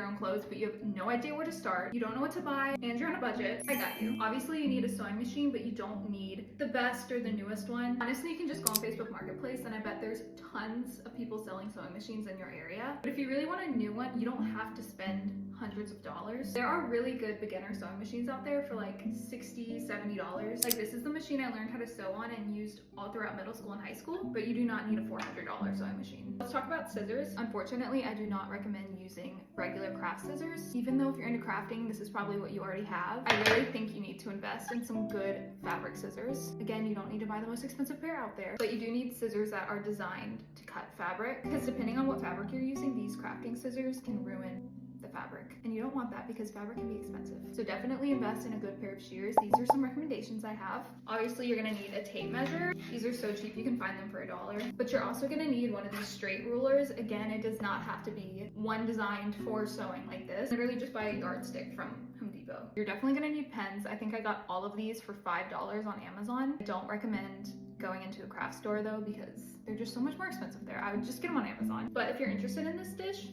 your own clothes, but you have no idea where to start, you don't know what to buy, and you're on a budget, I got you. Obviously, you need a sewing machine, but you don't need the best or the newest one. Honestly, you can just go on Facebook Marketplace, and I bet there's tons of people selling sewing machines in your area. But if you really want a new one, you don't have to spend hundreds of dollars. There are really good beginner sewing machines out there for like $60, $70. Like this is the machine I learned how to sew on and used all throughout middle school and high school, but you do not need a $400 sewing machine. Let's talk about scissors. Unfortunately, I do not recommend using regular craft scissors. Even though if you're into crafting, this is probably what you already have. I really think you need to invest in some good fabric scissors. Again, you don't need to buy the most expensive pair out there, but you do need scissors that are designed to cut fabric, because depending on what fabric you're using, these crafting scissors can ruin the fabric, and you don't want that because fabric can be expensive. So definitely invest in a good pair of shears. These are some recommendations I have. Obviously, you're gonna need a tape measure. These are so cheap, you can find them for $1. But you're also gonna need one of these straight rulers. Again, it does not have to be one designed for sewing like this. Literally just buy a yardstick from Home Depot. You're definitely gonna need pens. I think I got all of these for $5 on Amazon. I don't recommend going into a craft store though, because they're just so much more expensive there. I would just get them on Amazon. But if you're interested in this dish,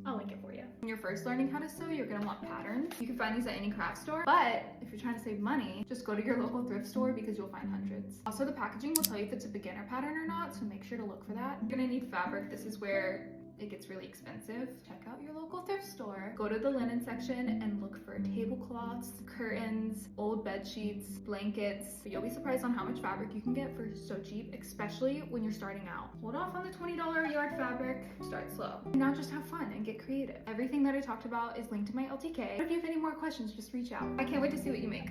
I'll link it for you. When you're first learning how to sew, you're gonna want patterns. You can find these at any craft store, but if you're trying to save money, just go to your local thrift store because you'll find hundreds. Also, the packaging will tell you if it's a beginner pattern or not, so make sure to look for that. You're gonna need fabric. This is where it gets really expensive. Check out your local thrift store. Go to the linen section and look for tablecloths, curtains, old bed sheets, blankets. But you'll be surprised on how much fabric you can get for so cheap, especially when you're starting out. Hold off on the $20 a yard fabric. Start slow. And now just have fun and get creative. Everything that I talked about is linked to my LTK. If you have any more questions, just reach out. I can't wait to see what you make.